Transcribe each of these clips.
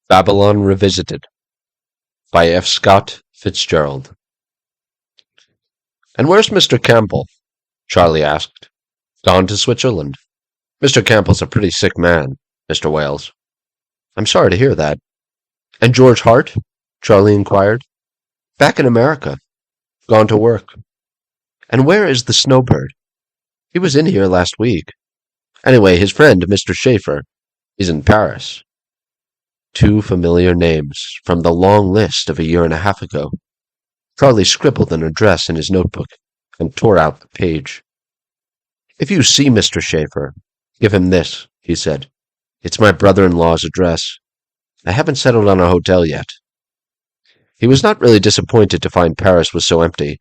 Babylon Revisited by F.Scott Fitzgerald. "And where's Mr. Campbell?" Charlie asked. "Gone to Switzerland. Mr. Campbell's a pretty sick man, Mr. Wales." "I'm sorry to hear that." "And George Hart?" Charlie inquired. "Back in America. Gone to work." "And where is the snowbird?" "He was in here last week. Anyway, his friend, Mr. Schaefer, is in Paris." Two familiar names from the long list of a year and a half ago. Charlie scribbled an address in his notebook and tore out the page. "If you see Mr. Schaefer, give him this," he said. "It's my brother-in-law's address. I haven't settled on a hotel yet." He was not really disappointed to find Paris was so empty,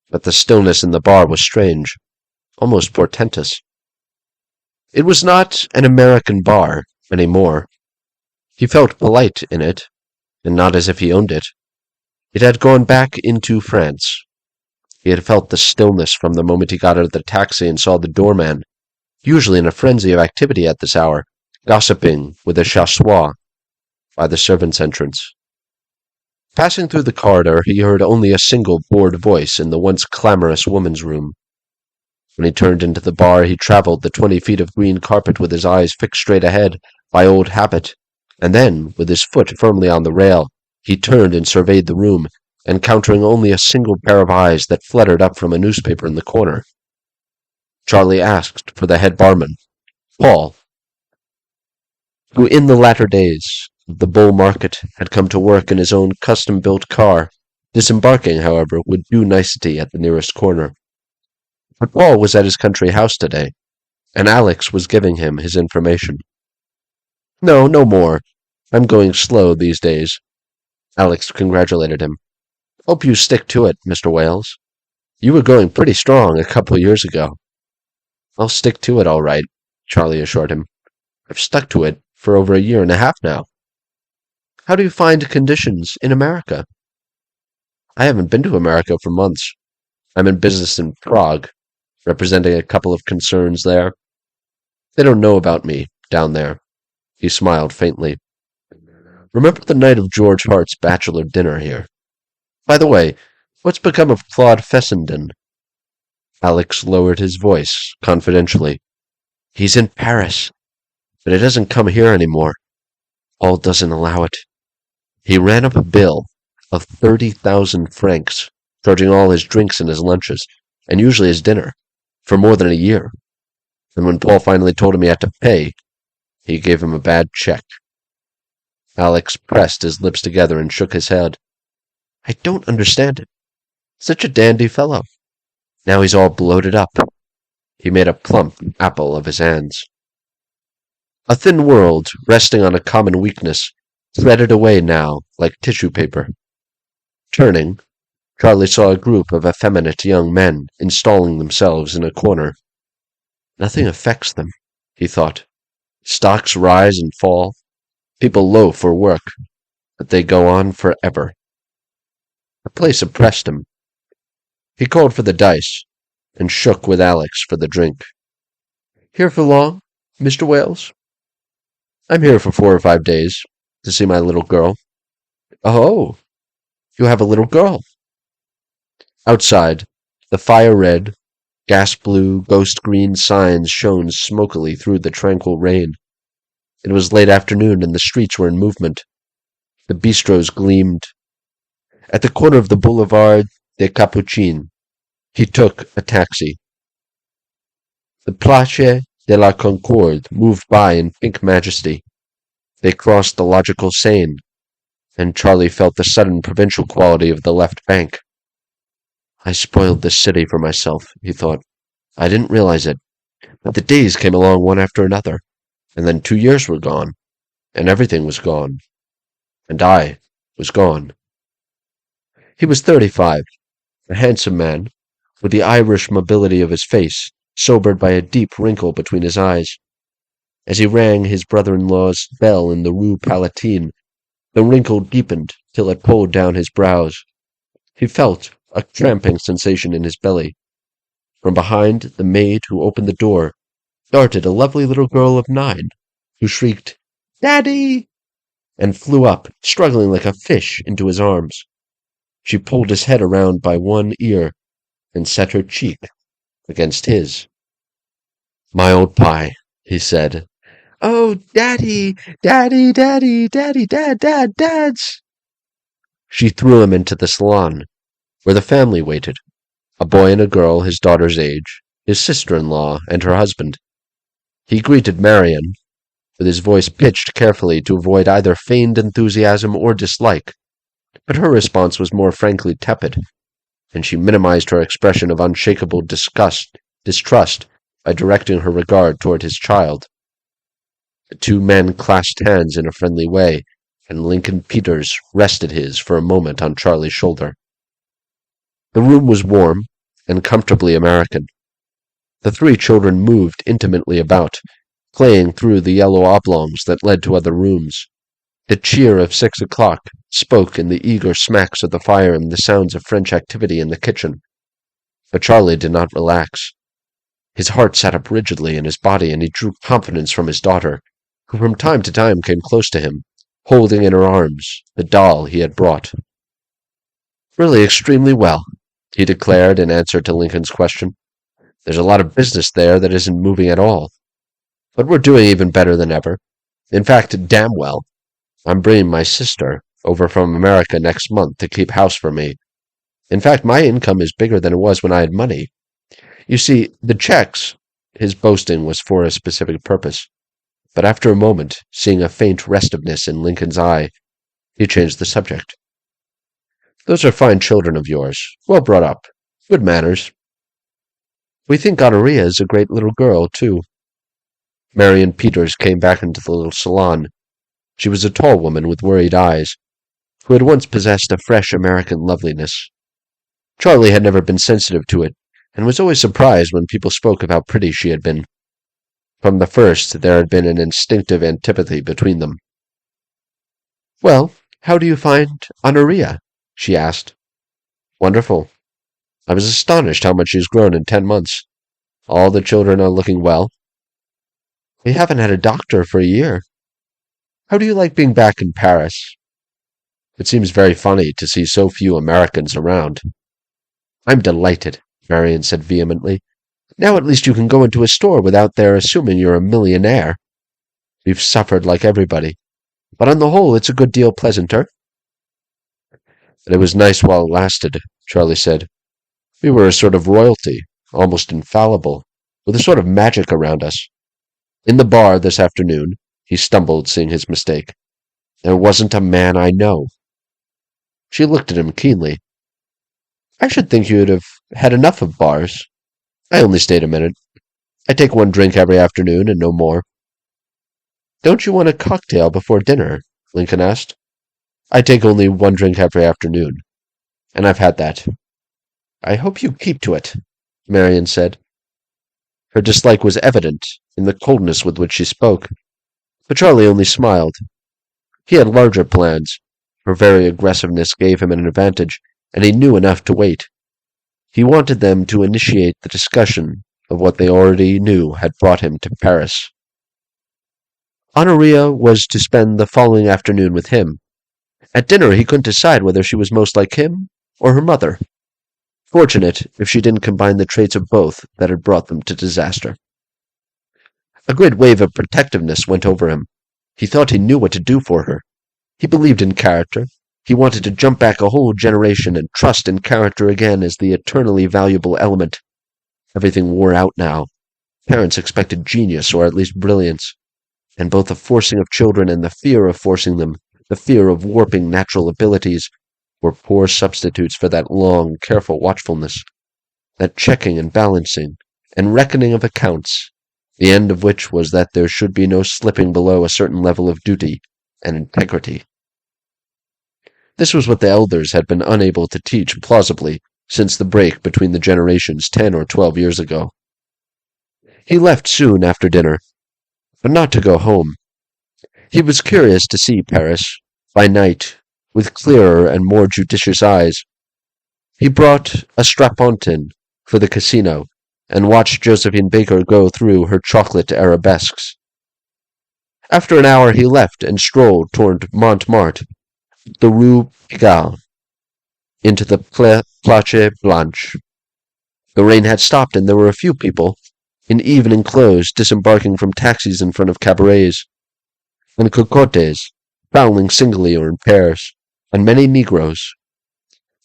but the stillness in the bar was strange, almost portentous. It was not an American bar anymore. He felt polite in it, and not as if he owned it. It had gone back into France. He had felt the stillness from the moment he got out of the taxi and saw the doorman, usually in a frenzy of activity at this hour, gossiping with a chassois by the servants' entrance. Passing through the corridor, he heard only a single bored voice in the once clamorous woman's room. When he turned into the bar, he traveled the 20 feet of green carpet with his eyes fixed straight ahead by old habit. And then, with his foot firmly on the rail, he turned and surveyed the room, encountering only a single pair of eyes that fluttered up from a newspaper in the corner. Charlie asked for the head barman, Paul, who in the latter days of the bull market had come to work in his own custom-built car, disembarking, however, with due nicety at the nearest corner. But Paul was at his country house today, and Alex was giving him his information. "No, no more. I'm going slow these days." Alex congratulated him. "Hope you stick to it, Mr. Wales. You were going pretty strong a couple years ago." "I'll stick to it all right," Charlie assured him. "I've stuck to it for over a year and a half now." "How do you find conditions in America?" "I haven't been to America for months. I'm in business in Prague, representing a couple of concerns there. They don't know about me down there." He smiled faintly. "Remember the night of George Hart's bachelor dinner here? By the way, what's become of Claude Fessenden?" Alex lowered his voice confidentially. "He's in Paris, but he doesn't come here anymore. Paul doesn't allow it. He ran up a bill of 30,000 francs, charging all his drinks and his lunches, and usually his dinner, for more than a year. And when Paul finally told him he had to pay, he gave him a bad check." Alex pressed his lips together and shook his head. "I don't understand it. Such a dandy fellow. Now he's all bloated up." He made a plump apple of his hands. A thin world, resting on a common weakness, threaded away now like tissue paper. Turning, Charlie saw a group of effeminate young men installing themselves in a corner. Nothing affects them, he thought. Stocks rise and fall. People loaf for work, but they go on forever. The place oppressed him. He called for the dice and shook with Alex for the drink. "Here for long, Mr. Wales?" "I'm here for 4 or 5 days, to see my little girl." "Oh, you have a little girl?" Outside, the fire-red, gas-blue, ghost-green signs shone smokily through the tranquil rain. It was late afternoon and the streets were in movement. The bistros gleamed. At the corner of the Boulevard des Capucines, he took a taxi. The Place de la Concorde moved by in pink majesty. They crossed the logical Seine, and Charlie felt the sudden provincial quality of the left bank. "I spoiled this city for myself," he thought. "I didn't realize it, but the days came along one after another, and then 2 years were gone, and everything was gone, and I was gone." He was 35, a handsome man, with the Irish mobility of his face sobered by a deep wrinkle between his eyes. As he rang his brother-in-law's bell in the Rue Palatine, the wrinkle deepened till it pulled down his brows. He felt a cramping sensation in his belly. From behind the maid who opened the door darted a lovely little girl of 9, who shrieked, "Daddy!" and flew up, struggling like a fish, into his arms. She pulled his head around by one ear and set her cheek against his. "My old pie," he said. "Oh, Daddy, Daddy, Daddy, Daddy, Dads!" She threw him into the salon, where the family waited, a boy and a girl his daughter's age, his sister-in-law, and her husband. He greeted Marian, with his voice pitched carefully to avoid either feigned enthusiasm or dislike, but her response was more frankly tepid, and she minimized her expression of unshakable distrust by directing her regard toward his child. The two men clasped hands in a friendly way, and Lincoln Peters rested his for a moment on Charlie's shoulder. The room was warm and comfortably American. The three children moved intimately about, playing through the yellow oblongs that led to other rooms. The cheer of 6 o'clock spoke in the eager smacks of the fire and the sounds of French activity in the kitchen. But Charlie did not relax. His heart sat up rigidly in his body, and he drew confidence from his daughter, who from time to time came close to him, holding in her arms the doll he had brought. "Really extremely well," he declared in answer to Lincoln's question. "There's a lot of business there that isn't moving at all. But we're doing even better than ever. In fact, damn well. I'm bringing my sister over from America next month to keep house for me. In fact, my income is bigger than it was when I had money. You see, the checks," his boasting was for a specific purpose. But after a moment, seeing a faint restiveness in Lincoln's eye, he changed the subject. "Those are fine children of yours, well brought up, good manners. We think Honoria is a great little girl, too." Marian Peters came back into the little salon. She was a tall woman with worried eyes, who had once possessed a fresh American loveliness. Charlie had never been sensitive to it, and was always surprised when people spoke of how pretty she had been. From the first, there had been an instinctive antipathy between them. "Well, how do you find Honoria?" she asked. "Wonderful. I was astonished how much she's grown in 10 months. All the children are looking well. We haven't had a doctor for a year. How do you like being back in Paris? It seems very funny to see so few Americans around." "I'm delighted," Marian said vehemently. "Now at least you can go into a store without their assuming you're a millionaire. We've suffered like everybody, but on the whole it's a good deal pleasanter." "And it was nice while it lasted," Charlie said. "We were a sort of royalty, almost infallible, with a sort of magic around us. In the bar this afternoon," he stumbled, seeing his mistake, "there wasn't a man I know." She looked at him keenly. "I should think you'd have had enough of bars." "I only stayed a minute. I take one drink every afternoon and no more." "Don't you want a cocktail before dinner?" Lincoln asked. "I take only one drink every afternoon, and I've had that." "I hope you keep to it," Marian said. Her dislike was evident in the coldness with which she spoke, but Charlie only smiled. He had larger plans. Her very aggressiveness gave him an advantage, and he knew enough to wait. He wanted them to initiate the discussion of what they already knew had brought him to Paris. Honoria was to spend the following afternoon with him. At dinner he couldn't decide whether she was most like him or her mother. Fortunate if she didn't combine the traits of both that had brought them to disaster. A great wave of protectiveness went over him. He thought he knew what to do for her. He believed in character. He wanted to jump back a whole generation and trust in character again as the eternally valuable element. Everything wore out now. Parents expected genius, or at least brilliance, and both the forcing of children and the fear of forcing them, the fear of warping natural abilities, were poor substitutes for that long, careful watchfulness, that checking and balancing, and reckoning of accounts, the end of which was that there should be no slipping below a certain level of duty and integrity. This was what the elders had been unable to teach plausibly since the break between the generations 10 or 12 years ago. He left soon after dinner, but not to go home. He was curious to see Paris, by night, with clearer and more judicious eyes. He brought a strapontin for the casino, and watched Josephine Baker go through her chocolate arabesques. After an hour he left and strolled toward Montmartre, the Rue Pigalle, into the Place Blanche. The rain had stopped and there were a few people, in evening clothes, disembarking from taxis in front of cabarets, and cocottes, prowling singly or in pairs, and many Negroes.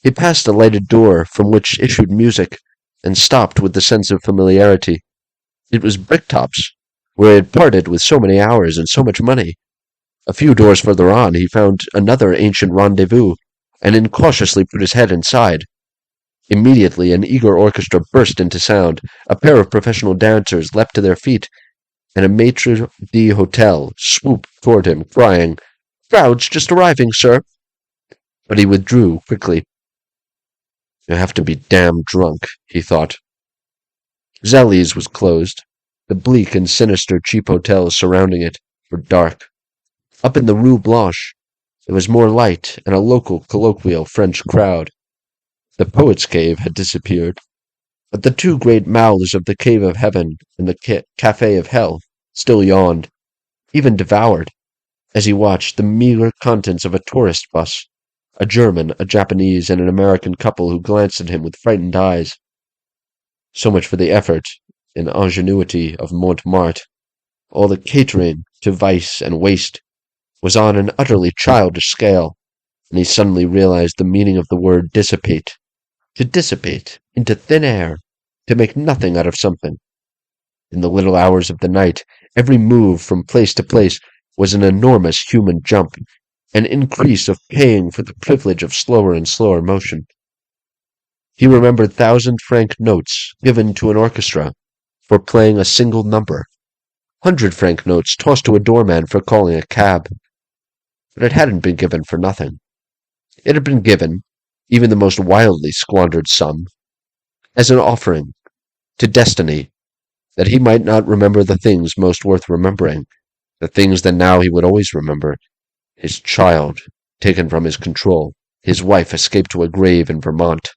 He passed a lighted door from which issued music, and stopped with the sense of familiarity. It was Bricktop's, where he had parted with so many hours and so much money. A few doors further on he found another ancient rendezvous, and incautiously put his head inside. Immediately an eager orchestra burst into sound, a pair of professional dancers leapt to their feet, and a maitre d'hotel swooped toward him, crying, "Crowd's just arriving, sir." But he withdrew quickly. "You have to be damned drunk," he thought. Zélie's was closed. The bleak and sinister cheap hotels surrounding it were dark. Up in the Rue Blanche there was more light and a local colloquial French crowd. The Poets' Cave had disappeared, but the two great mouths of the Cave of Heaven and the Café of Hell still yawned, even devoured, as he watched the meager contents of a tourist bus, a German, a Japanese, and an American couple who glanced at him with frightened eyes. So much for the effort and ingenuity of Montmartre. All the catering to vice and waste was on an utterly childish scale, and he suddenly realized the meaning of the word dissipate. To dissipate into thin air, to make nothing out of something. In the little hours of the night, every move from place to place was an enormous human jump, an increase of paying for the privilege of slower and slower motion. He remembered 1,000-franc notes given to an orchestra for playing a single number, 100-franc notes tossed to a doorman for calling a cab. But it hadn't been given for nothing. It had been given, even the most wildly squandered sum, as an offering to destiny, that he might not remember the things most worth remembering, the things that now he would always remember: his child taken from his control, his wife escaped to a grave in Vermont.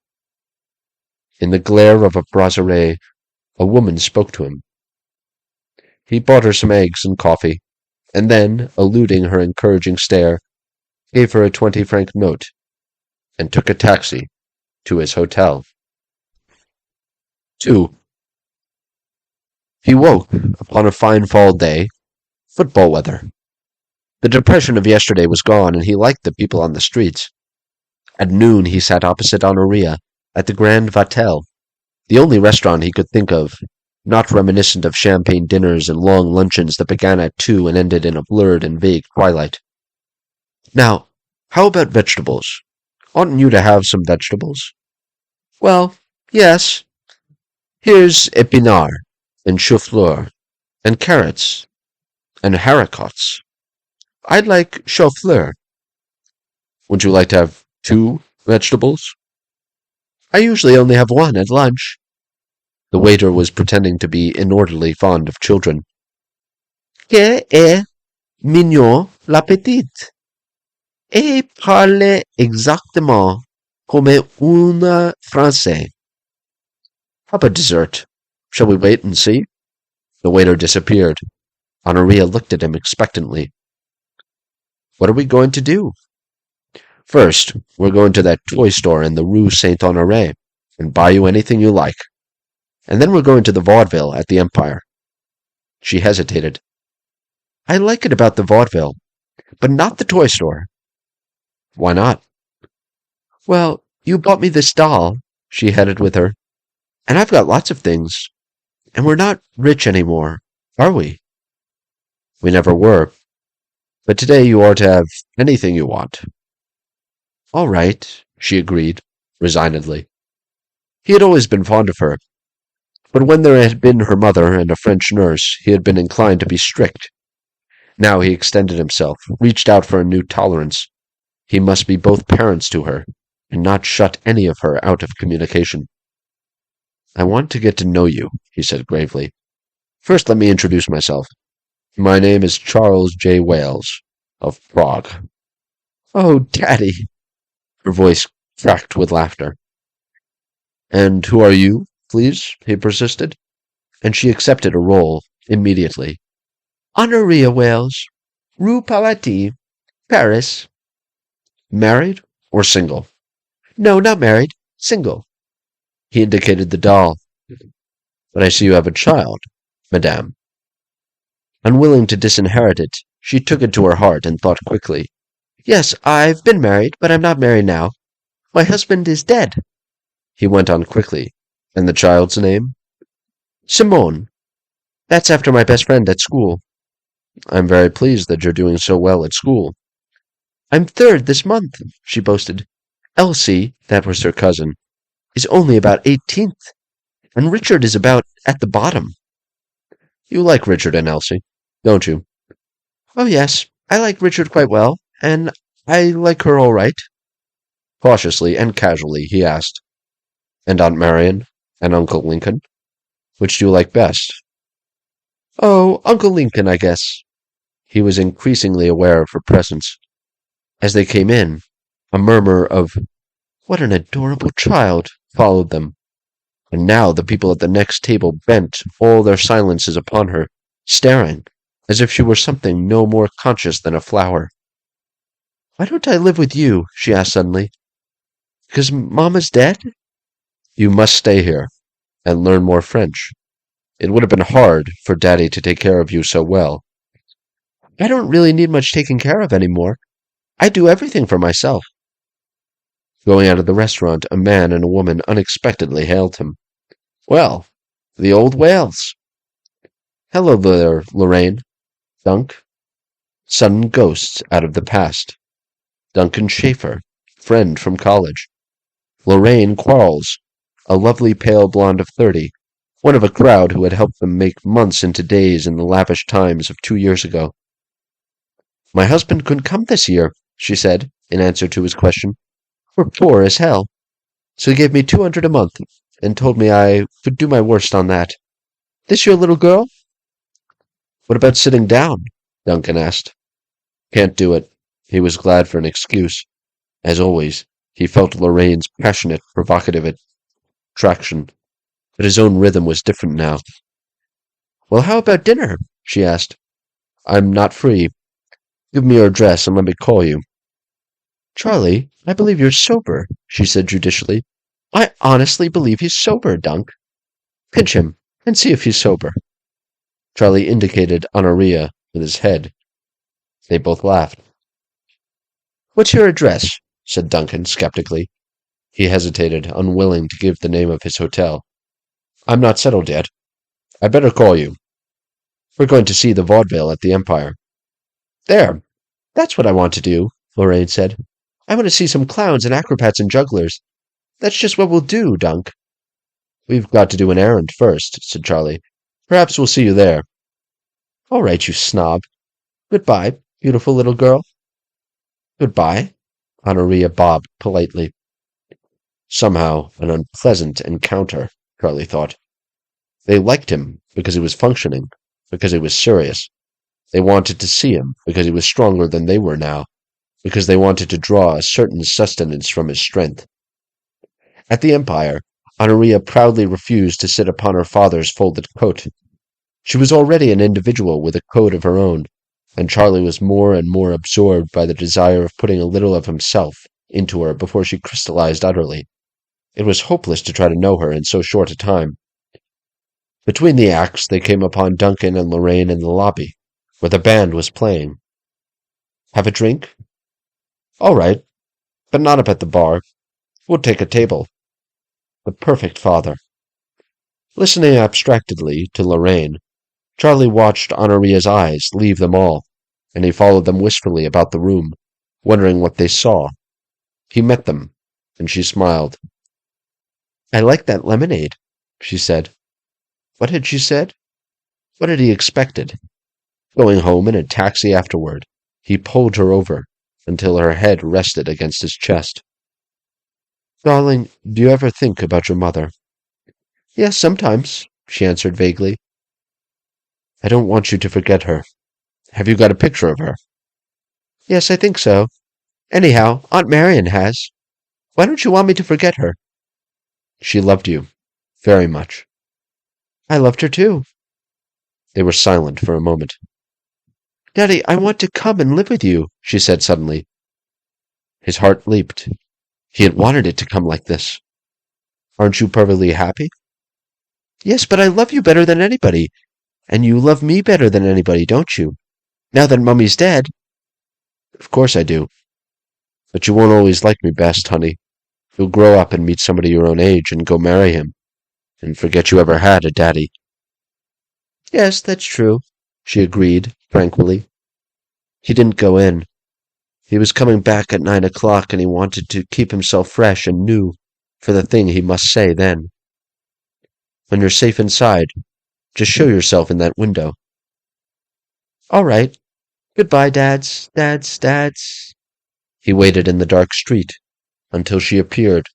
In the glare of a brasserie, a woman spoke to him. He bought her some eggs and coffee, and then, eluding her encouraging stare, gave her a 20-franc note, and took a taxi to his hotel. 2. He woke upon a fine fall day, football weather. The depression of yesterday was gone, and he liked the people on the streets. At noon he sat opposite Honoria, at the Grand Vatel, the only restaurant he could think of, not reminiscent of champagne dinners and long luncheons that began at 2 and ended in a blurred and vague twilight. "Now, how about vegetables? Oughtn't you to have some vegetables?" "Well, yes. Here's épinards, and chou-fleur, and carrots, and haricots. I'd like chou-fleur." "Would you like to have 2 vegetables?" "I usually only have 1 at lunch." The waiter was pretending to be inordinately fond of children. "Que est mignon la petite, et parle exactement comme un Français." "How about dessert? Shall we wait and see?" The waiter disappeared. Honoria looked at him expectantly. "What are we going to do?" "First, we're going to that toy store in the Rue Saint-Honoré and buy you anything you like. And then we're going to the vaudeville at the Empire." She hesitated. "I like it about the vaudeville, but not the toy store." "Why not?" "Well, you bought me this doll," she headed with her, "and I've got lots of things. And we're not rich anymore, are we?" "We never were. But today you are to have anything you want." "All right," she agreed, resignedly. He had always been fond of her, but when there had been her mother and a French nurse, he had been inclined to be strict. Now he extended himself, reached out for a new tolerance. He must be both parents to her, and not shut any of her out of communication. "I want to get to know you," he said gravely. "First let me introduce myself. My name is Charles J. Wales, of Prague." "Oh, Daddy!" Her voice cracked with laughter. "And who are you, please?" he persisted, and she accepted a role immediately. "Honoria Wales. Rue Palatine, Paris. Married or single? No, not married. Single. He indicated the doll. But I see you have a child, madame. Unwilling to disinherit it, she took it to her heart and thought quickly. Yes, I've been married, but I'm not married now. My husband is dead. He went on quickly. And the child's name? Simone. That's after my best friend at school. I'm very pleased that you're doing so well at school. I'm third this month, she boasted. Elsie, that was her cousin, is only about 18th, and Richard is about at the bottom. You like Richard and Elsie, don't you? Oh, yes, I like Richard quite well, and I like her all right. Cautiously and casually, he asked, And Aunt Marion? And Uncle Lincoln? Which do you like best? Oh, Uncle Lincoln, I guess. He was increasingly aware of her presence. As they came in, a murmur of, What an adorable child, followed them. And now the people at the next table bent all their silences upon her, staring, as if she were something no more conscious than a flower. Why don't I live with you? She asked suddenly. Because Mamma's dead? You must stay here, and learn more French. It would have been hard for Daddy to take care of you so well. I don't really need much taking care of anymore. I do everything for myself. Going out of the restaurant, a man and a woman unexpectedly hailed him. Well, the old Wales. Hello there, Lorraine. Dunk. Sudden ghosts out of the past. Duncan Schaefer, friend from college. Lorraine Quarles, a lovely pale blonde of 30, one of a crowd who had helped them make months into days in the lavish times of 2 years ago. My husband couldn't come this year, she said, in answer to his question. We're poor as hell. So he gave me $200 a month and told me I could do my worst on that. This your little girl? What about sitting down? Duncan asked. Can't do it. He was glad for an excuse. As always, he felt Lorraine's passionate, provocative attraction, but his own rhythm was different now. Well, how about dinner? She asked. I'm not free. Give me your address and let me call you. Charlie, I believe you're sober, she said judicially. I honestly believe he's sober, Dunk. Pinch him and see if he's sober. Charlie indicated Honoria with his head. They both laughed. What's your address? Said Duncan skeptically. He hesitated, unwilling to give the name of his hotel. I'm not settled yet. I better call you. We're going to see the vaudeville at the Empire. There. That's what I want to do, Lorraine said. I want to see some clowns and acrobats and jugglers. That's just what we'll do, Dunk. We've got to do an errand first, said Charlie. Perhaps we'll see you there. All right, you snob. Goodbye, beautiful little girl. Goodbye, Honoria bobbed politely. Somehow an unpleasant encounter, Charlie thought. They liked him because he was functioning, because he was serious. They wanted to see him because he was stronger than they were now, because they wanted to draw a certain sustenance from his strength. At the Empire, Honoria proudly refused to sit upon her father's folded coat. She was already an individual with a code of her own, and Charlie was more and more absorbed by the desire of putting a little of himself into her before she crystallized utterly. It was hopeless to try to know her in so short a time. Between the acts, they came upon Duncan and Lorraine in the lobby, where the band was playing. Have a drink? All right, but not up at the bar. We'll take a table. The perfect father. Listening abstractedly to Lorraine, Charlie watched Honoria's eyes leave them all, and he followed them wistfully about the room, wondering what they saw. He met them, and she smiled. I like that lemonade, she said. What had she said? What had he expected? Going home in a taxi afterward, he pulled her over until her head rested against his chest. Darling, do you ever think about your mother? Yes, sometimes, she answered vaguely. I don't want you to forget her. Have you got a picture of her? Yes, I think so. Anyhow, Aunt Marion has. Why don't you want me to forget her? She loved you. Very much. I loved her too. They were silent for a moment. Daddy, I want to come and live with you, she said suddenly. His heart leaped. He had wanted it to come like this. Aren't you perfectly happy? Yes, but I love you better than anybody. And you love me better than anybody, don't you? Now that Mummy's dead. Of course I do. But you won't always like me best, honey. You'll grow up and meet somebody your own age and go marry him, and forget you ever had a daddy. Yes, that's true, she agreed, tranquilly. He didn't go in. He was coming back at 9 o'clock, and he wanted to keep himself fresh and new for the thing he must say then. When you're safe inside, just show yourself in that window. All right. Goodbye, Dads. He waited in the dark street until she appeared,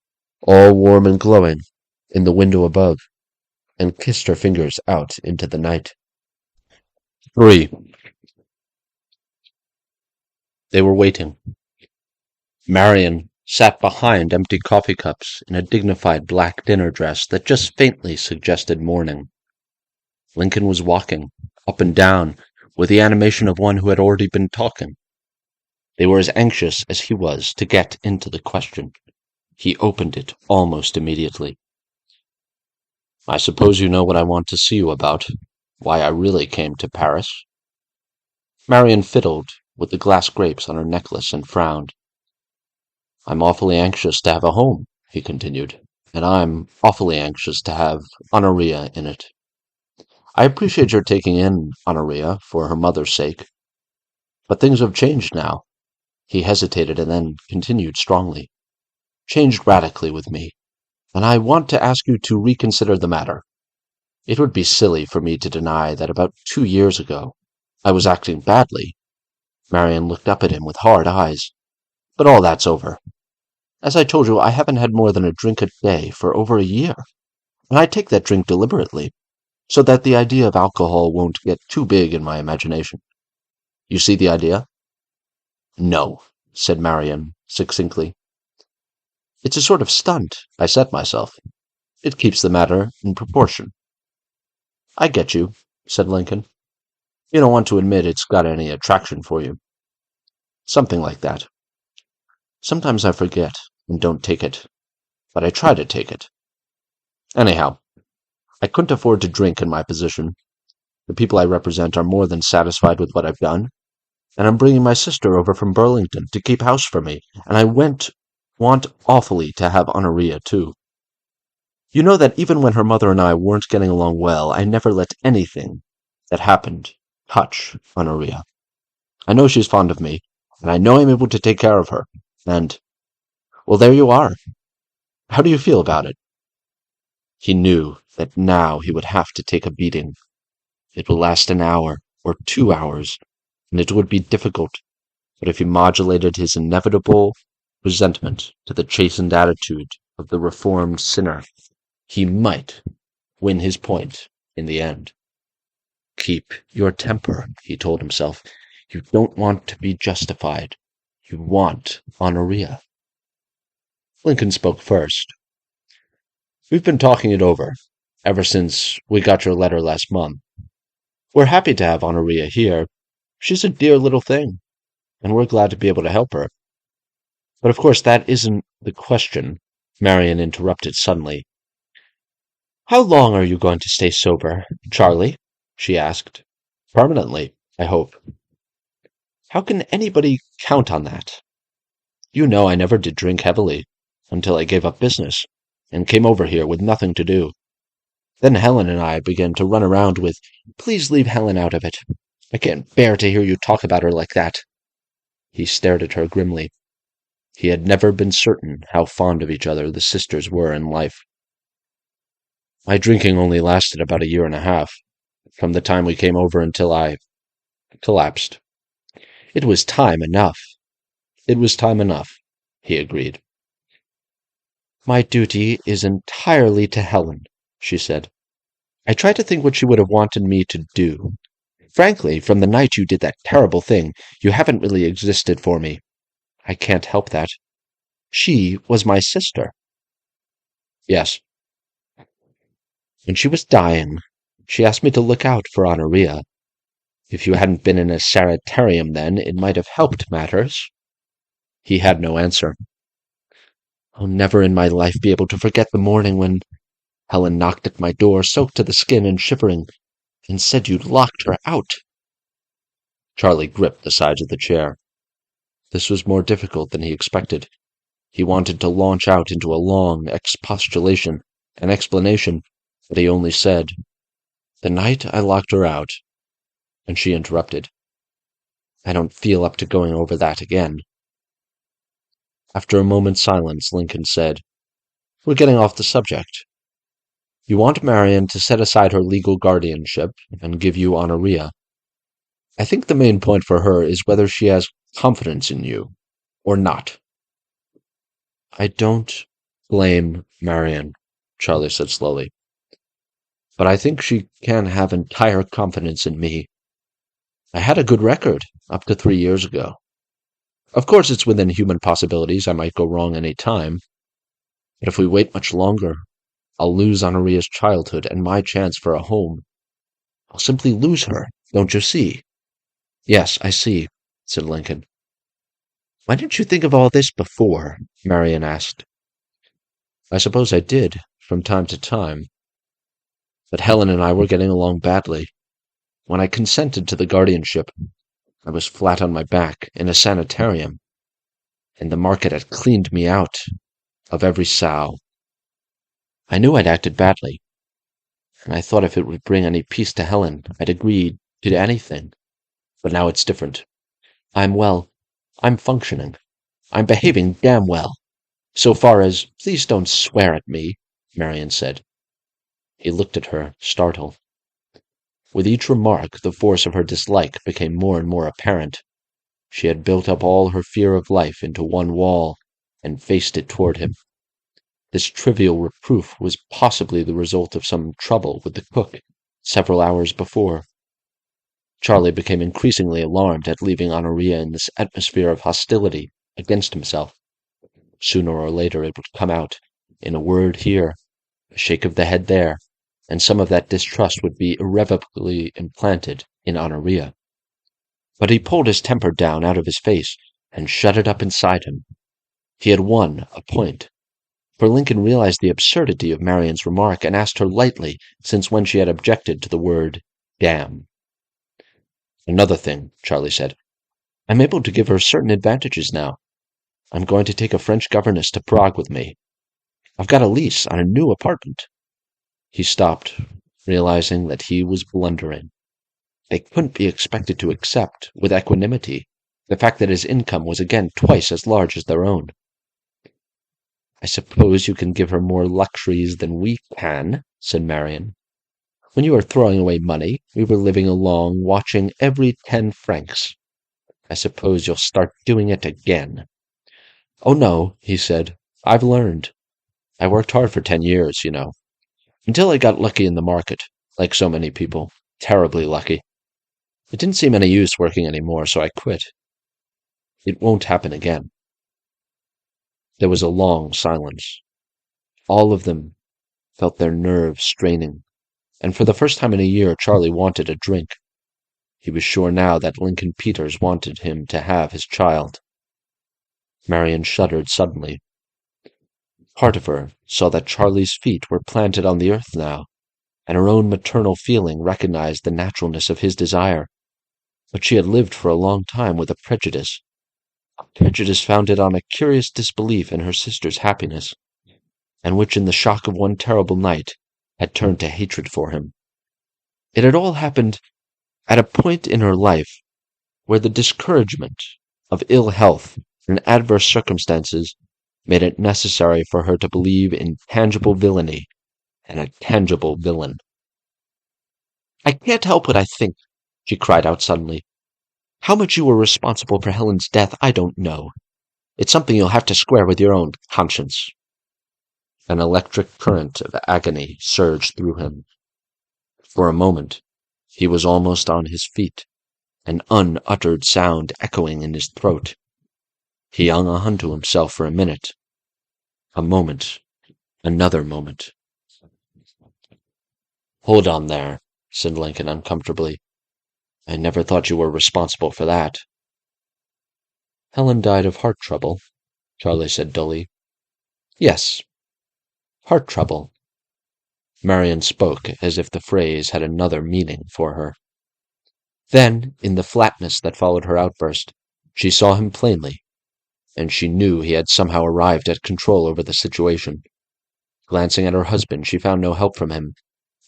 all warm and glowing, in the window above, and kissed her fingers out into the night. 3. They were waiting. Marion sat behind empty coffee cups in a dignified black dinner dress that just faintly suggested mourning. Lincoln was walking, up and down, with the animation of one who had already been talking. They were as anxious as he was to get into the question. He opened it almost immediately. I suppose you know what I want to see you about, why I really came to Paris. Marion fiddled with the glass grapes on her necklace and frowned. I'm awfully anxious to have a home, he continued, and I'm awfully anxious to have Honoria in it. I appreciate your taking in Honoria for her mother's sake, but things have changed now. He hesitated and then continued strongly. Changed radically with me, and I want to ask you to reconsider the matter. It would be silly for me to deny that about 2 years ago I was acting badly. Marion looked up at him with hard eyes. But all that's over. As I told you, I haven't had more than a drink a day for over a year, and I take that drink deliberately, so that the idea of alcohol won't get too big in my imagination. You see the idea? No, said Marion succinctly. It's a sort of stunt I set myself. It keeps the matter in proportion. I get you, said Lincoln. You don't want to admit it's got any attraction for you. Something like that. Sometimes I forget and don't take it, but I try to take it. Anyhow, I couldn't afford to drink in my position. The people I represent are more than satisfied with what I've done, and I'm bringing my sister over from Burlington to keep house for me, and I want awfully to have Honoria, too. You know that even when her mother and I weren't getting along well, I never let anything that happened touch Honoria. I know she's fond of me, and I know I'm able to take care of her, and, well, there you are. How do you feel about it? He knew that now he would have to take a beating. It would last an hour or 2 hours, and it would be difficult, but if he modulated his inevitable resentment to the chastened attitude of the reformed sinner, he might win his point in the end. Keep your temper, he told himself. You don't want to be justified. You want Honoria. Lincoln spoke first. We've been talking it over, ever since we got your letter last month. We're happy to have Honoria here. She's a dear little thing, and we're glad to be able to help her. But of course that isn't the question, Marion interrupted suddenly. How long are you going to stay sober, Charlie? She asked. Permanently, I hope. How can anybody count on that? You know I never did drink heavily, until I gave up business, and came over here with nothing to do. Then Helen and I began to run around with, please leave Helen out of it. I can't bear to hear you talk about her like that. He stared at her grimly. He had never been certain how fond of each other the sisters were in life. My drinking only lasted about a year and a half, from the time we came over until I collapsed. It was time enough. It was time enough, he agreed. My duty is entirely to Helen, she said. I try to think what she would have wanted me to do. Frankly, from the night you did that terrible thing, you haven't really existed for me. I can't help that. She was my sister. Yes. When she was dying, she asked me to look out for Honoria. If you hadn't been in a sanitarium then, it might have helped matters. He had no answer. I'll never in my life be able to forget the morning when Helen knocked at my door, soaked to the skin and shivering, and said you'd locked her out. Charlie gripped the sides of the chair. This was more difficult than he expected. He wanted to launch out into a long expostulation, an explanation, but he only said, "The night I locked her out," and she interrupted. "I don't feel up to going over that again." After a moment's silence, Lincoln said, "We're getting off the subject. You want Marion to set aside her legal guardianship and give you Honoria. I think the main point for her is whether she has confidence in you or not." "I don't blame Marion," Charlie said slowly. "But I think she can have entire confidence in me. I had a good record up to 3 years ago. Of course, it's within human possibilities. I might go wrong any time. But if we wait much longer, I'll lose Honoria's childhood and my chance for a home. I'll simply lose her, don't you see?" "Yes, I see," said Lincoln. "Why didn't you think of all this before?" Marion asked. "I suppose I did, from time to time. But Helen and I were getting along badly. When I consented to the guardianship, I was flat on my back in a sanitarium, and the market had cleaned me out of every sow. I knew I'd acted badly, and I thought if it would bring any peace to Helen, I'd agree to anything. But now it's different. I'm functioning. I'm behaving damn well. So far as—" "Please don't swear at me," Marion said. He looked at her, startled. With each remark, the force of her dislike became more and more apparent. She had built up all her fear of life into one wall and faced it toward him. This trivial reproof was possibly the result of some trouble with the cook several hours before. Charlie became increasingly alarmed at leaving Honoria in this atmosphere of hostility against himself. Sooner or later it would come out, in a word here, a shake of the head there, and some of that distrust would be irrevocably implanted in Honoria. But he pulled his temper down out of his face and shut it up inside him. He had won a point. For Lincoln realized the absurdity of Marion's remark and asked her lightly since when she had objected to the word damn. "Another thing," Charlie said. "I'm able to give her certain advantages now. I'm going to take a French governess to Prague with me. I've got a lease on a new apartment." He stopped, realizing that he was blundering. They couldn't be expected to accept, with equanimity, the fact that his income was again twice as large as their own. "I suppose you can give her more luxuries than we can," said Marion. "When you were throwing away money, we were living along, watching every 10 francs. I suppose you'll start doing it again." "Oh, no," he said. "I've learned. I worked hard for 10 years, you know. Until I got lucky in the market, like so many people. Terribly lucky. It didn't seem any use working anymore, so I quit. It won't happen again." There was a long silence. All of them felt their nerves straining, and for the first time in a year Charlie wanted a drink. He was sure now that Lincoln Peters wanted him to have his child. Marion shuddered suddenly. Part of her saw that Charlie's feet were planted on the earth now, and her own maternal feeling recognized the naturalness of his desire. But she had lived for a long time with a prejudice founded on a curious disbelief in her sister's happiness, and which in the shock of one terrible night had turned to hatred for him. It had all happened at a point in her life where the discouragement of ill health and adverse circumstances made it necessary for her to believe in tangible villainy and a tangible villain. "I can't help what I think," she cried out suddenly. "How much you were responsible for Helen's death, I don't know. It's something you'll have to square with your own conscience." An electric current of agony surged through him. For a moment, he was almost on his feet, an unuttered sound echoing in his throat. He hung on to himself for a minute. A moment. Another moment. "Hold on there," said Lincoln uncomfortably. I never thought you were responsible for that." "Helen died of heart trouble," Charlie said dully. "Yes, heart trouble." Marion spoke as if the phrase had another meaning for her. Then, in the flatness that followed her outburst, she saw him plainly, and she knew he had somehow arrived at control over the situation. Glancing at her husband, she found no help from him,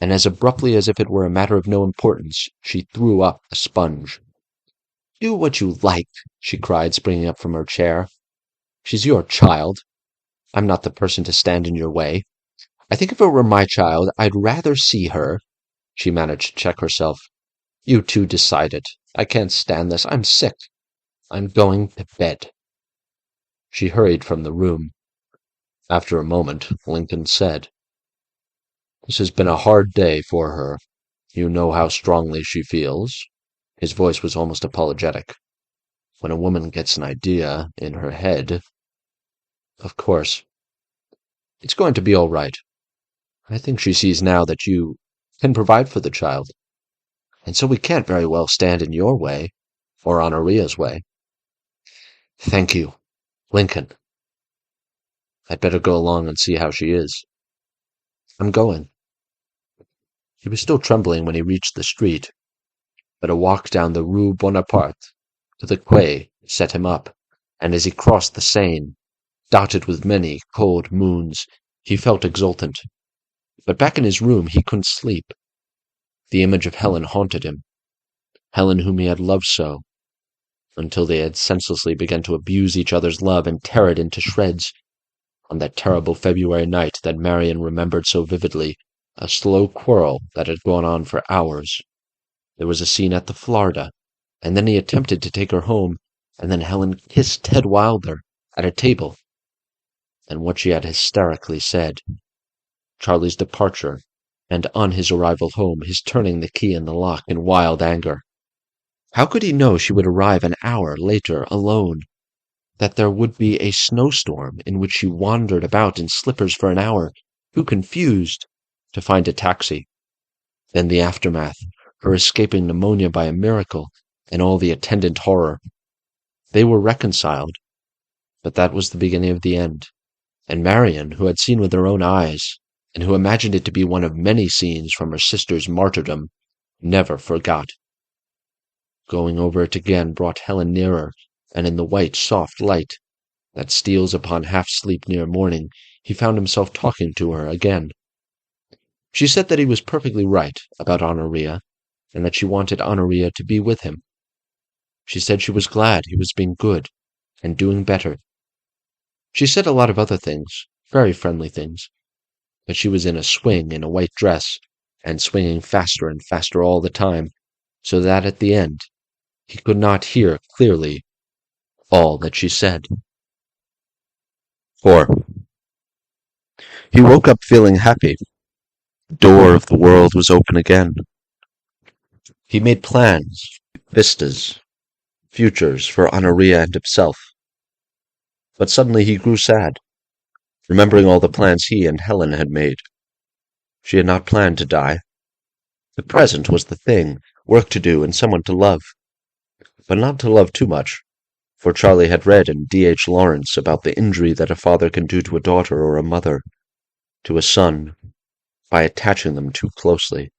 and as abruptly as if it were a matter of no importance, she threw up a sponge. "Do what you like," she cried, springing up from her chair. "She's your child. I'm not the person to stand in your way. I think if it were my child, I'd rather see her—" She managed to check herself. "You two decide it. I can't stand this. I'm sick. I'm going to bed." She hurried from the room. After a moment, Lincoln said, "This has been a hard day for her. You know how strongly she feels." His voice was almost apologetic. "When a woman gets an idea in her head—" "Of course. It's going to be all right. I think she sees now that you can provide for the child, and so we can't very well stand in your way, or Honoria's way." "Thank you, Lincoln. I'd better go along and see how she is." "I'm going." He was still trembling when he reached the street, but a walk down the Rue Bonaparte to the quay set him up, and as he crossed the Seine, dotted with many cold moons, he felt exultant. But back in his room he couldn't sleep. The image of Helen haunted him, Helen whom he had loved so, until they had senselessly begun to abuse each other's love and tear it into shreds. On that terrible February night that Marion remembered so vividly, a slow quarrel that had gone on for hours. There was a scene at the Florida, and then he attempted to take her home, and then Helen kissed Ted Wilder at a table. And what she had hysterically said. Charlie's departure, and on his arrival home, his turning the key in the lock in wild anger. How could he know she would arrive an hour later alone? That there would be a snowstorm in which she wandered about in slippers for an hour, too confused to find a taxi. Then the aftermath, her escaping pneumonia by a miracle, and all the attendant horror. They were reconciled, but that was the beginning of the end, and Marion, who had seen with her own eyes, and who imagined it to be one of many scenes from her sister's martyrdom, never forgot. Going over it again brought Helen nearer, and in the white, soft light that steals upon half-sleep near morning, he found himself talking to her again. She said that he was perfectly right about Honoria, and that she wanted Honoria to be with him. She said she was glad he was being good and doing better. She said a lot of other things, very friendly things, but she was in a swing in a white dress, and swinging faster and faster all the time, so that at the end he could not hear clearly all that she said. 4. He woke up feeling happy. The door of the world was open again. He made plans, vistas, futures for Honoria and himself. But suddenly he grew sad, remembering all the plans he and Helen had made. She had not planned to die. The present was the thing, work to do and someone to love. But not to love too much, for Charlie had read in D.H. Lawrence about the injury that a father can do to a daughter or a mother, to a son, by attaching them too closely.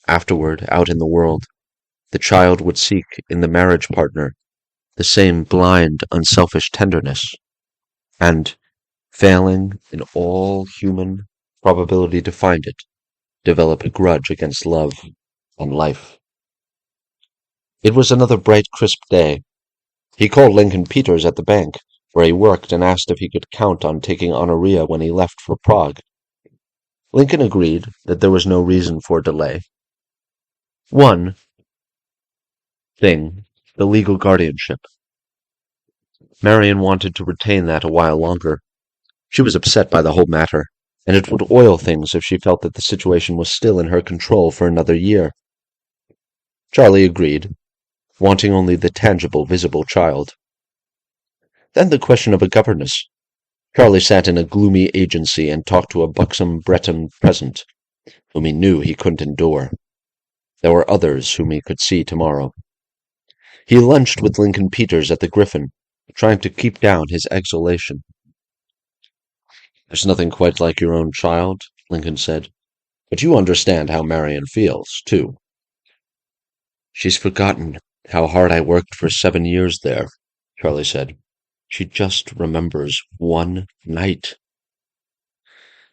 Afterward, out in the world, the child would seek in the marriage partner the same blind, unselfish tenderness, and, failing in all human probability to find it, develop a grudge against love and life. It was another bright, crisp day. He called Lincoln Peters at the bank, where he worked, and asked if he could count on taking Honoria when he left for Prague. Lincoln agreed that there was no reason for delay. One thing, the legal guardianship. Marion wanted to retain that a while longer. She was upset by the whole matter, and it would oil things if she felt that the situation was still in her control for another year. Charlie agreed, wanting only the tangible, visible child. Then the question of a governess. Charlie sat in a gloomy agency and talked to a buxom Breton peasant, whom he knew he couldn't endure. There were others whom he could see tomorrow. He lunched with Lincoln Peters at the Griffin, trying to keep down his exultation. "There's nothing quite like your own child," Lincoln said. "But you understand how Marion feels, too." "She's forgotten how hard I worked for 7 years there," Charlie said. "She just remembers one night."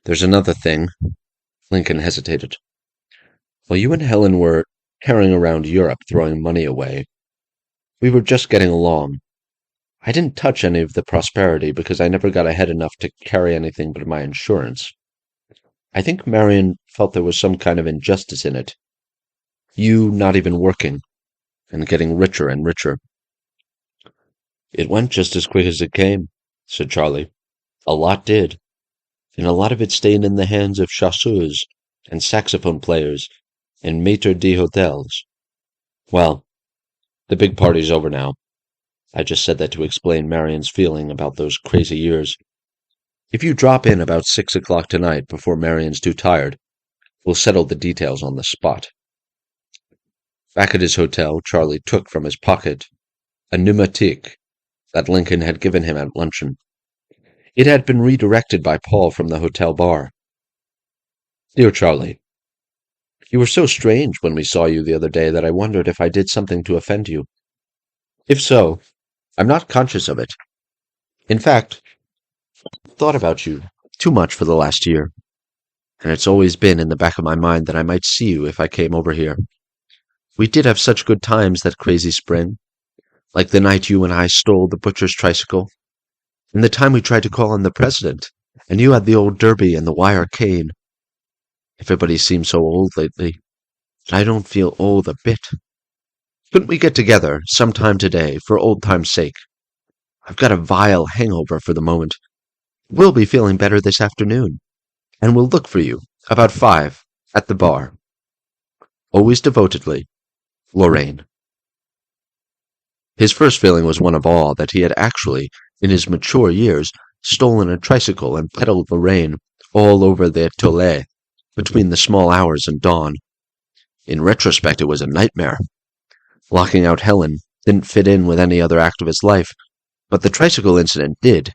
"There's another thing." Lincoln hesitated. "While you and Helen were carrying around Europe throwing money away, we were just getting along. I didn't touch any of the prosperity because I never got ahead enough to carry anything but my insurance. I think Marion felt there was some kind of injustice in it. You not even working, and getting richer and richer." "It went just as quick as it came," said Charlie. "A lot did, and a lot of it stayed in the hands of chasseurs and saxophone players and maîtres d'hôtels. Well, the big party's over now. I just said that to explain Marion's feeling about those crazy years. If you drop in about 6 o'clock tonight before Marion's too tired, we'll settle the details on the spot." Back at his hotel, Charlie took from his pocket a pneumatique that Lincoln had given him at luncheon. It had been redirected by Paul from the hotel bar. "Dear Charlie, you were so strange when we saw you the other day that I wondered if I did something to offend you. If so, I'm not conscious of it. In fact, I've thought about you too much for the last year, and it's always been in the back of my mind that I might see you if I came over here. We did have such good times that crazy spring, like the night you and I stole the butcher's tricycle, and the time we tried to call on the president, and you had the old derby and the wire cane. Everybody seems so old lately, and I don't feel old a bit. Couldn't we get together sometime today for old time's sake? I've got a vile hangover for the moment. We'll be feeling better this afternoon, and we'll look for you about 5 at the bar. Always devotedly, Lorraine." His first feeling was one of awe that he had actually, in his mature years, stolen a tricycle and pedaled Lorraine all over the Tollet between the small hours and dawn. In retrospect, it was a nightmare. Locking out Helen didn't fit in with any other act of his life, but the tricycle incident did.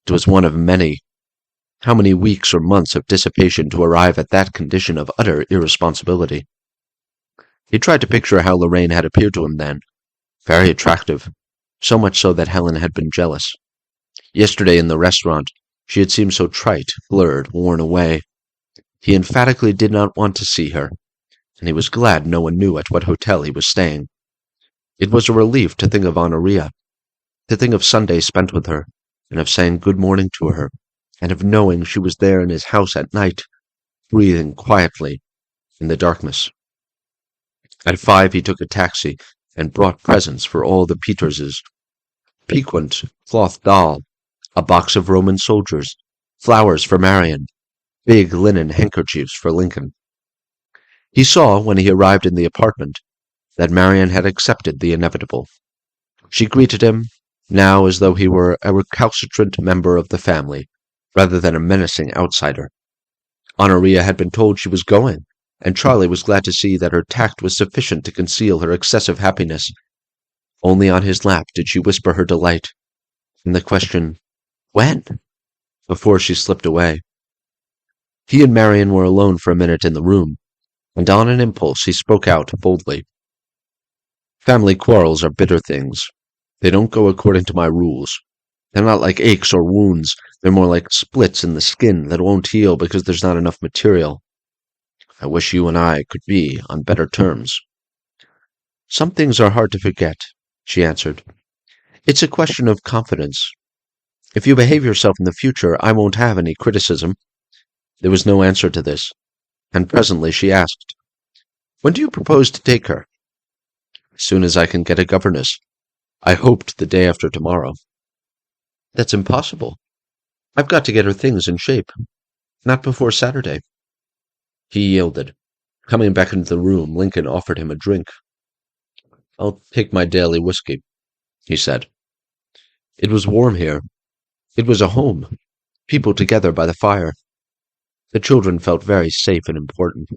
It was one of many. How many weeks or months of dissipation to arrive at that condition of utter irresponsibility? He tried to picture how Lorraine had appeared to him then. Very attractive, so much so that Helen had been jealous. Yesterday in the restaurant, she had seemed so trite, blurred, worn away. He emphatically did not want to see her, and he was glad no one knew at what hotel he was staying. It was a relief to think of Honoria, to think of Sunday spent with her, and of saying good morning to her, and of knowing she was there in his house at night, breathing quietly in the darkness. At 5 he took a taxi and brought presents for all the Peterses. Piquant cloth doll, a box of Roman soldiers, flowers for Marion, big linen handkerchiefs for Lincoln. He saw, when he arrived in the apartment, that Marion had accepted the inevitable. She greeted him, now as though he were a recalcitrant member of the family, rather than a menacing outsider. Honoria had been told she was going, and Charlie was glad to see that her tact was sufficient to conceal her excessive happiness. Only on his lap did she whisper her delight, and the question, "When?" before she slipped away. He and Marion were alone for a minute in the room, and on an impulse he spoke out boldly. "Family quarrels are bitter things. They don't go according to my rules. They're not like aches or wounds. They're more like splits in the skin that won't heal because there's not enough material. I wish you and I could be on better terms." "Some things are hard to forget," she answered. "It's a question of confidence. If you behave yourself in the future, I won't have any criticism." There was no answer to this, and presently she asked, "When do you propose to take her?" "As soon as I can get a governess. I hoped the day after tomorrow." "That's impossible. I've got to get her things in shape. Not before Saturday." He yielded. Coming back into the room, Lincoln offered him a drink. "I'll take my daily whiskey," he said. It was warm here. It was a home, people together by the fire. The children felt very safe and important.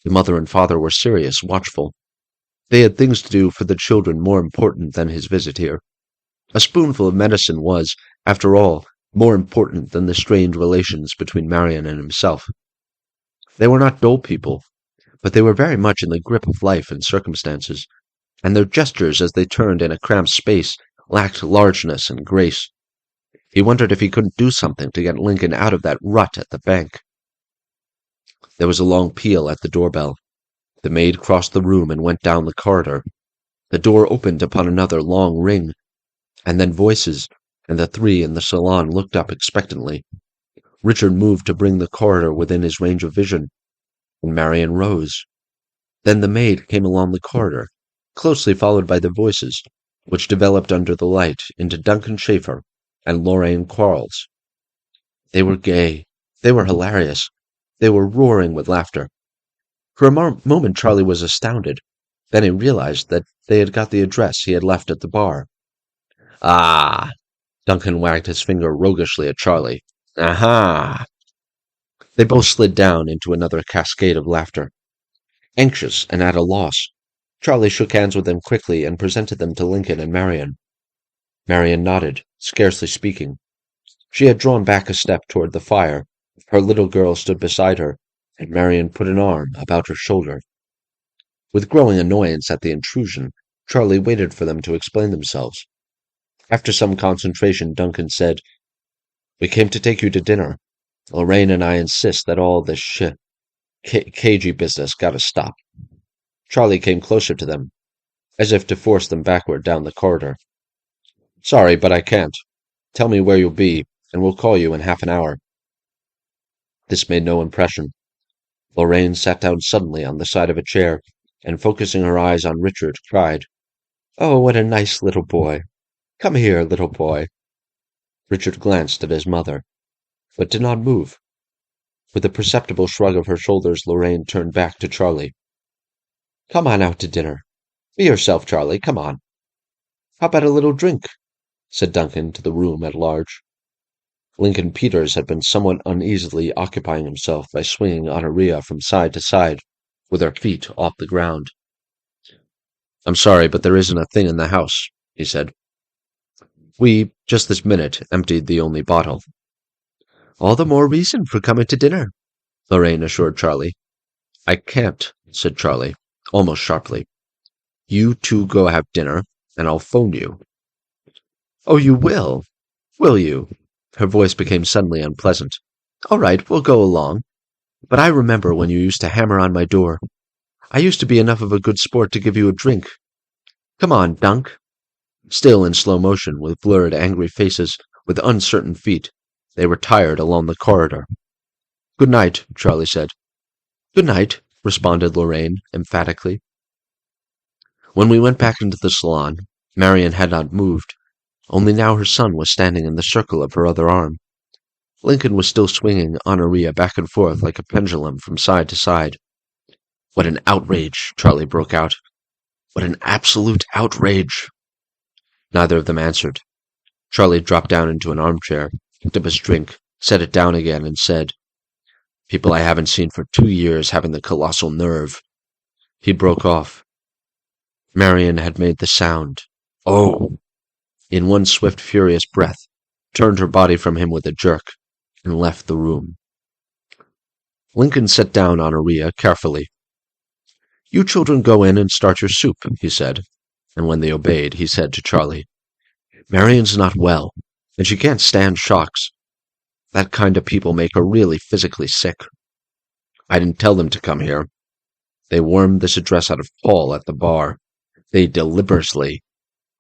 The mother and father were serious, watchful. They had things to do for the children more important than his visit here. A spoonful of medicine was, after all, more important than the strained relations between Marion and himself. They were not dull people, but they were very much in the grip of life and circumstances, and their gestures as they turned in a cramped space lacked largeness and grace. He wondered if he couldn't do something to get Lincoln out of that rut at the bank. There was a long peal at the doorbell. The maid crossed the room and went down the corridor. The door opened upon another long ring, and then voices, and the three in the salon looked up expectantly. Richard moved to bring the corridor within his range of vision, and Marion rose. Then the maid came along the corridor, closely followed by the voices, which developed under the light into Duncan Schaeffer and Lorraine Quarles. They were gay. They were hilarious. They were roaring with laughter. For a moment Charlie was astounded. Then he realized that they had got the address he had left at the bar. "Ah!" Duncan wagged his finger roguishly at Charlie. "Aha!" They both slid down into another cascade of laughter. Anxious and at a loss, Charlie shook hands with them quickly and presented them to Lincoln and Marion. Marion nodded, scarcely speaking. She had drawn back a step toward the fire. Her little girl stood beside her, and Marion put an arm about her shoulder. With growing annoyance at the intrusion, Charlie waited for them to explain themselves. After some concentration, Duncan said, "We came to take you to dinner. Lorraine and I insist that all this cagey business gotta stop." Charlie came closer to them, as if to force them backward down the corridor. "Sorry, but I can't. Tell me where you'll be, and we'll call you in half an hour." This made no impression. Lorraine sat down suddenly on the side of a chair, and focusing her eyes on Richard, cried, "Oh, what a nice little boy! Come here, little boy." Richard glanced at his mother, but did not move. With a perceptible shrug of her shoulders, Lorraine turned back to Charlie. "Come on out to dinner. Be yourself, Charlie, come on." "How about a little drink?" said Duncan to the room at large. Lincoln Peters had been somewhat uneasily occupying himself by swinging Honoria from side to side, with her feet off the ground. "I'm sorry, but there isn't a thing in the house," he said. "We, just this minute, emptied the only bottle." "All the more reason for coming to dinner," Lorraine assured Charlie. "I can't," said Charlie, almost sharply. "You two go have dinner, and I'll phone you." "Oh, you will? Will you?" Her voice became suddenly unpleasant. "All right, we'll go along. But I remember when you used to hammer on my door. I used to be enough of a good sport to give you a drink. Come on, Dunk." Still in slow motion, with blurred, angry faces, with uncertain feet, they retired along the corridor. "Good night," Charlie said. "Good night," responded Lorraine, emphatically. When we went back into the salon, Marion had not moved. Only now her son was standing in the circle of her other arm. Lincoln was still swinging Honoria back and forth like a pendulum from side to side. "What an outrage!" Charlie broke out. "What an absolute outrage!" Neither of them answered. Charlie dropped down into an armchair, picked up his drink, set it down again, and said, "People I haven't seen for 2 years having the colossal nerve." He broke off. Marion had made the sound, "Oh!" in one swift, furious breath, turned her body from him with a jerk, and left the room. Lincoln set down Honoria carefully. "You children go in and start your soup," he said, and when they obeyed, he said to Charlie, "Marion's not well, and she can't stand shocks. That kind of people make her really physically sick. I didn't tell them to come here. They wormed this address out of Paul at the bar. They deliberately.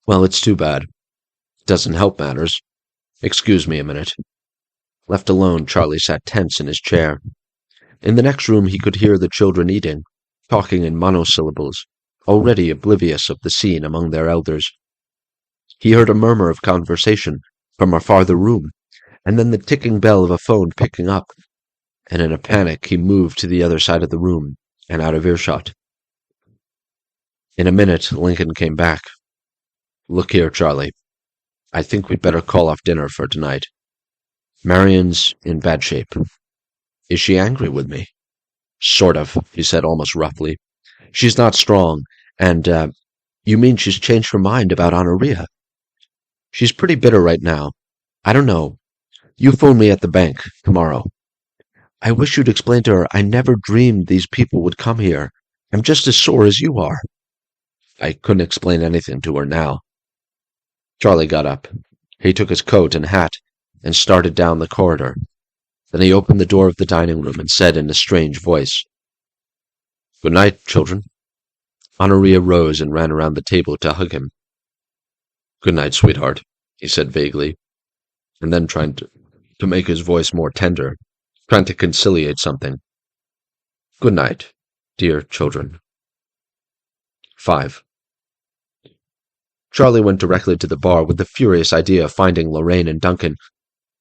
Well, it's too bad. It doesn't help matters. Excuse me a minute." Left alone, Charlie sat tense in his chair. In the next room he could hear the children eating, talking in monosyllables, already oblivious of the scene among their elders. He heard a murmur of conversation from a farther room, and then the ticking bell of a phone picking up, and in a panic he moved to the other side of the room and out of earshot. In a minute, Lincoln came back. "Look here, Charlie. I think we'd better call off dinner for tonight. Marion's in bad shape. Is she angry with me?" Sort of, he said almost roughly. She's not strong, and, you mean she's changed her mind about Honoria? She's pretty bitter right now. I don't know. You phone me at the bank tomorrow. I wish you'd explain to her I never dreamed these people would come here. I'm just as sore as you are. I couldn't explain anything to her now. Charlie got up. He took his coat and hat and started down the corridor. Then he opened the door of the dining room and said in a strange voice, "Good night, children." Honoria rose and ran around the table to hug him. "Good night, sweetheart," he said vaguely, and then trying to make his voice more tender, trying to conciliate something. "Good night, dear children." 5. Charlie went directly to the bar with the furious idea of finding Lorraine and Duncan,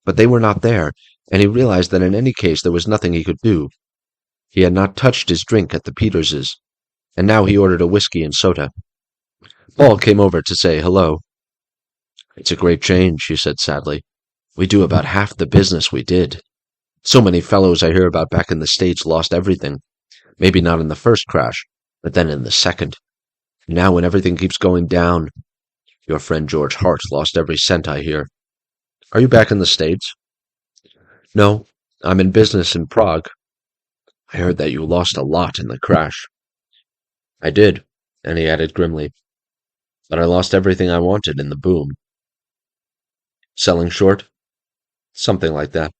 but they were not there, and he realized that in any case there was nothing he could do. He had not touched his drink at the Peterses, and now he ordered a whiskey and soda. Paul came over to say hello. "It's a great change," he said sadly. "We do about half the business we did. So many fellows I hear about back in the States lost everything. Maybe not in the first crash, but then in the second. Now when everything keeps going down, your friend George Hart lost every cent, I hear. Are you back in the States?" "No, I'm in business in Prague." "I heard that you lost a lot in the crash." "I did," and he added grimly, "but I lost everything I wanted in the boom." "Selling short?" "Something like that."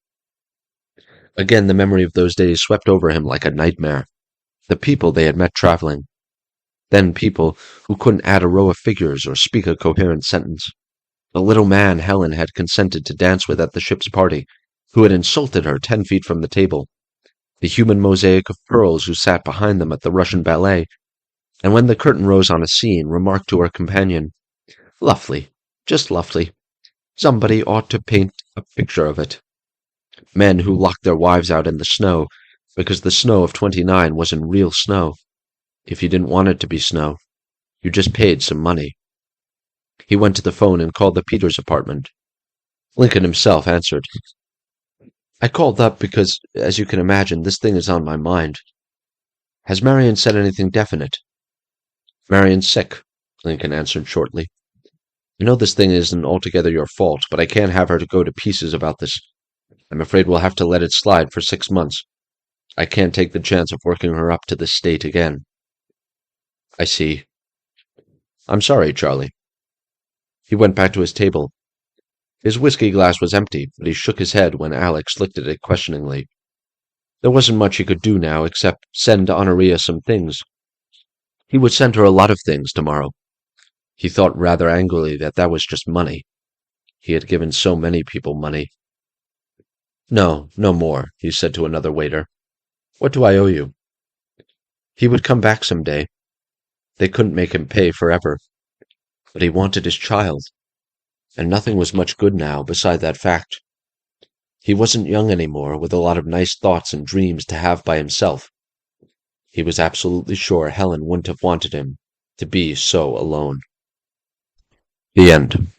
Again the memory of those days swept over him like a nightmare. The people they had met traveling. Then people who couldn't add a row of figures or speak a coherent sentence. The little man Helen had consented to dance with at the ship's party, who had insulted her 10 feet from the table. The human mosaic of pearls who sat behind them at the Russian ballet, and when the curtain rose on a scene, remarked to her companion, "Lovely, just lovely. Somebody ought to paint a picture of it." Men who locked their wives out in the snow, because the snow of 29 wasn't real snow. If you didn't want it to be snow, you just paid some money. He went to the phone and called the Peters apartment. Lincoln himself answered. "I called up because, as you can imagine, this thing is on my mind." "Has Marion said anything definite?" "Marion's sick," Lincoln answered shortly. "I know this thing isn't altogether your fault, but I can't have her to go to pieces about this. I'm afraid we'll have to let it slide for 6 months. I can't take the chance of working her up to this state again." "I see." "I'm sorry, Charlie." He went back to his table. His whiskey glass was empty, but he shook his head when Alex looked at it questioningly. There wasn't much he could do now except send Honoria some things. He would send her a lot of things tomorrow. He thought rather angrily that that was just money. He had given so many people money. "No, no more," he said to another waiter. "What do I owe you?" He would come back some day. They couldn't make him pay forever. But he wanted his child, and nothing was much good now beside that fact. He wasn't young anymore, with a lot of nice thoughts and dreams to have by himself. He was absolutely sure Helen wouldn't have wanted him to be so alone. The end.